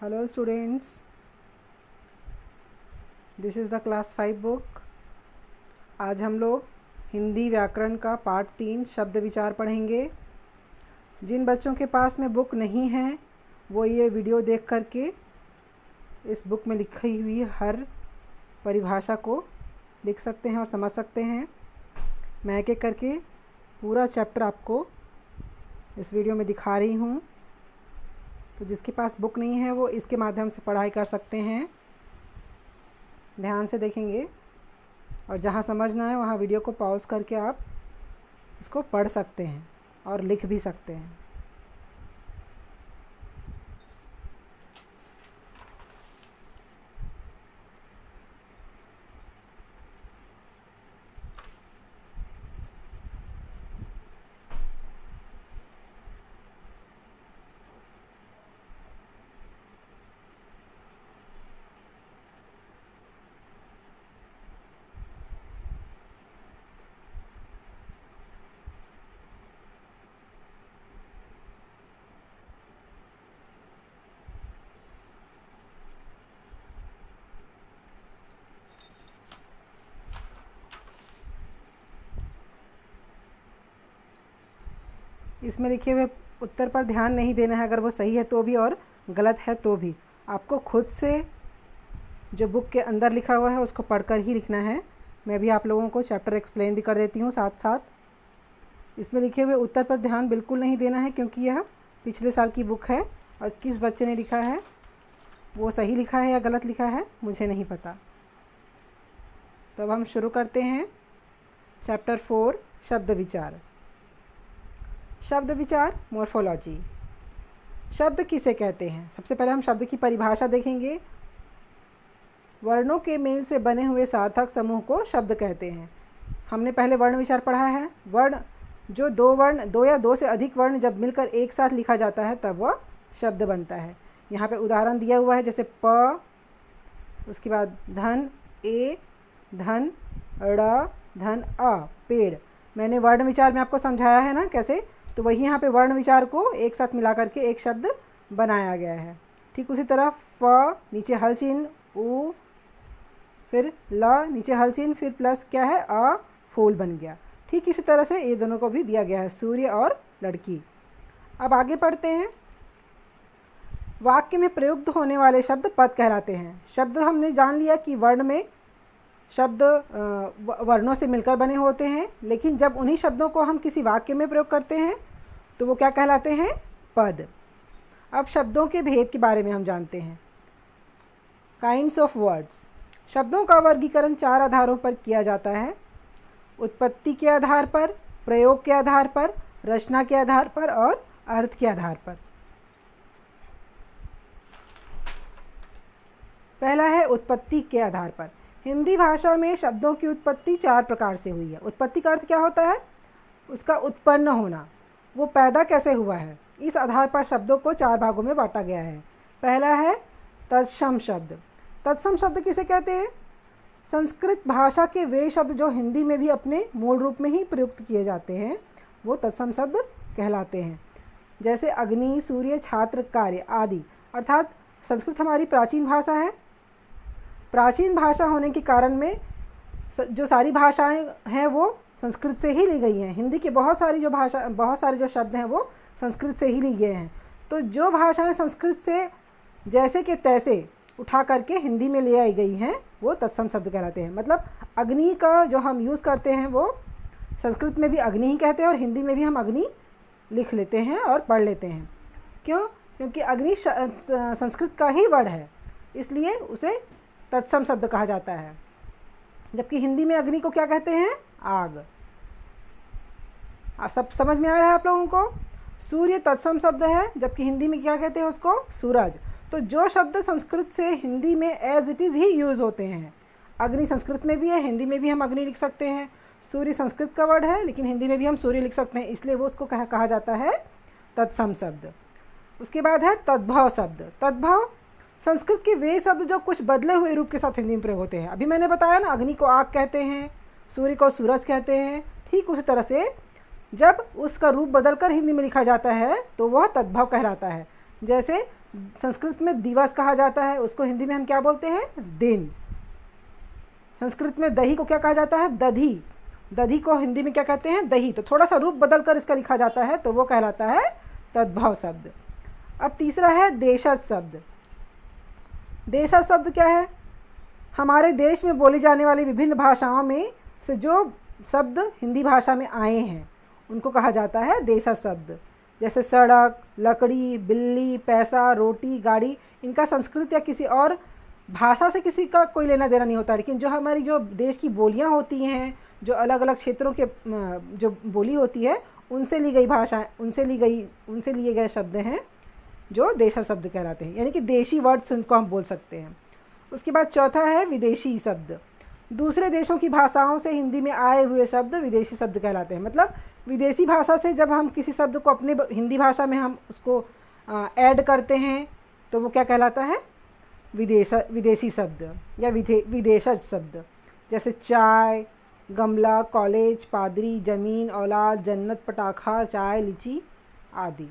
Hello students, this is the class 5 book। आज हम लोग हिंदी व्याकरण का पार्ट 3 शब्द विचार पढ़ेंगे। जिन बच्चों के पास में बुक नहीं है वो ये वीडियो देख करके इस बुक में लिखी हुई हर परिभाषा को लिख सकते हैं और समझ सकते हैं। मैं एक एक करके पूरा चैप्टर आपको इस वीडियो में दिखा रही हूँ, तो जिसके पास बुक नहीं है वो इसके माध्यम से पढ़ाई कर सकते हैं। ध्यान से देखेंगे और जहाँ समझना है वहाँ वीडियो को पॉज करके आप इसको पढ़ सकते हैं और लिख भी सकते हैं। इसमें लिखे हुए उत्तर पर ध्यान नहीं देना है, अगर वो सही है तो भी और गलत है तो भी। आपको खुद से जो बुक के अंदर लिखा हुआ है उसको पढ़कर ही लिखना है। मैं भी आप लोगों को चैप्टर एक्सप्लेन भी कर देती हूँ साथ साथ। इसमें लिखे हुए उत्तर पर ध्यान बिल्कुल नहीं देना है, क्योंकि यह पिछले साल की बुक है और किस बच्चे ने लिखा है वो सही लिखा है या गलत लिखा है मुझे नहीं पता। तो अब हम शुरू करते हैं चैप्टर 4 शब्द विचार। शब्द विचार मॉर्फोलॉजी। शब्द किसे कहते हैं? सबसे पहले हम शब्द की परिभाषा देखेंगे। वर्णों के मेल से बने हुए सार्थक समूह को शब्द कहते हैं। हमने पहले वर्ण विचार पढ़ा है। वर्ण जो दो या दो से अधिक वर्ण जब मिलकर एक साथ लिखा जाता है तब वह शब्द बनता है। यहाँ पे उदाहरण दिया हुआ है, जैसे प, उसके बाद धन, ए, धन, ड़, धन, अ, पेड़। मैंने वर्ण विचार में आपको समझाया है ना कैसे, तो वही यहाँ पे वर्ण विचार को एक साथ मिला करके एक शब्द बनाया गया है। ठीक उसी तरह फ, नीचे हल चिन्ह, उ, फिर ल, नीचे हल चिन्ह, फिर प्लस क्या है अ, फूल बन गया। ठीक इसी तरह से ये दोनों को भी दिया गया है, सूर्य और लड़की। अब आगे पढ़ते हैं। वाक्य में प्रयुक्त होने वाले शब्द पद कहलाते हैं। शब्द हमने जान लिया कि वर्ण में शब्द वर्णों से मिलकर बने होते हैं, लेकिन जब उन्हीं शब्दों को हम किसी वाक्य में प्रयोग करते हैं तो वो क्या कहलाते हैं? पद। अब शब्दों के भेद के बारे में हम जानते हैं। Kinds of words. शब्दों का वर्गीकरण 4 आधारों पर किया जाता है। उत्पत्ति के आधार पर, प्रयोग के आधार पर, रचना के आधार पर और अर्थ के आधार पर। पहला है उत्पत्ति के आधार पर। हिंदी भाषा में शब्दों की उत्पत्ति 4 प्रकार से हुई है। उत्पत्ति का अर्थ क्या होता है? उसका उत्पन्न होना, वो पैदा कैसे हुआ है। इस आधार पर शब्दों को 4 भागों में बांटा गया है। पहला है तत्सम शब्द। तत्सम शब्द किसे कहते हैं? संस्कृत भाषा के वे शब्द जो हिंदी में भी अपने मूल रूप में ही प्रयुक्त किए जाते हैं वो तत्सम शब्द कहलाते हैं। जैसे अग्नि, सूर्य, छात्र, कार्य आदि। अर्थात संस्कृत हमारी प्राचीन भाषा है। प्राचीन भाषा होने के कारण में जो सारी भाषाएं हैं वो संस्कृत से ही ली गई हैं। हिंदी के बहुत सारे जो शब्द हैं वो संस्कृत से ही लिए गए हैं। तो जो भाषाएं संस्कृत से जैसे के तैसे उठा करके हिंदी में ले आई गई हैं वो तत्सम शब्द कहलाते हैं। मतलब अग्नि का जो हम यूज़ करते हैं वो संस्कृत में भी अग्नि ही कहते हैं और हिंदी में भी हम अग्नि लिख लेते हैं और पढ़ लेते हैं। क्यों? क्योंकि अग्नि संस्कृत का ही वर्ड है, इसलिए उसे तत्सम शब्द कहा जाता है। जबकि हिंदी में अग्नि को क्या कहते हैं? आग। सब समझ में आ रहा है आप लोगों को? सूर्य तत्सम शब्द है, जबकि हिंदी में क्या कहते हैं उसको? सूरज। तो जो शब्द संस्कृत से हिंदी में एज इट इज़ ही यूज़ होते हैं। अग्नि संस्कृत में भी है, हिंदी में भी हम अग्नि लिख सकते हैं। सूर्य संस्कृत का वर्ड है लेकिन हिंदी में भी हम सूर्य लिख सकते हैं, इसलिए वो उसको कहा जाता है तत्सम शब्द। उसके बाद है तद्भव शब्द। तद्भव संस्कृत के वे शब्द जो कुछ बदले हुए रूप के साथ हिंदी में प्रयोग होते हैं। अभी मैंने बताया ना, अग्नि को आग कहते हैं, सूर्य को सूरज कहते हैं। ठीक उसी तरह से जब उसका रूप बदलकर हिंदी में लिखा जाता है तो वह तद्भव कहलाता है। जैसे संस्कृत में दिवस कहा जाता है, उसको हिंदी में हम क्या बोलते हैं? दिन। संस्कृत में दही को क्या कहा जाता है? दधी। दधी को हिंदी में क्या कहते हैं? दही। तो थोड़ा सा रूप बदल कर इसका लिखा जाता है तो वो कहलाता है तद्भव शब्द। अब तीसरा है देशज शब्द। देशज शब्द क्या है? हमारे देश में बोली जाने वाली विभिन्न भाषाओं में से जो शब्द हिंदी भाषा में आए हैं उनको कहा जाता है देशज शब्द। जैसे सड़क, लकड़ी, बिल्ली, पैसा, रोटी, गाड़ी, इनका संस्कृत या किसी और भाषा से किसी का कोई लेना देना नहीं होता, लेकिन जो हमारी जो देश की बोलियां होती हैं, जो अलग अलग क्षेत्रों के जो बोली होती है, उनसे ली गई भाषा, उनसे लिए गए शब्द हैं जो देशज शब्द कहलाते हैं, यानी कि देशी वर्ड्स उनको हम बोल सकते हैं। उसके बाद चौथा है विदेशी शब्द। दूसरे देशों की भाषाओं से हिंदी में आए हुए शब्द विदेशी शब्द कहलाते हैं। मतलब विदेशी भाषा से जब हम किसी शब्द को अपने हिंदी भाषा में हम उसको ऐड करते हैं तो वो क्या कहलाता है? विदेशी शब्द या विदेशज शब्द। जैसे चाय, गमला, कॉलेज, पादरी, ज़मीन, औलाद, जन्नत, पटाखा, चाय, लीची आदि।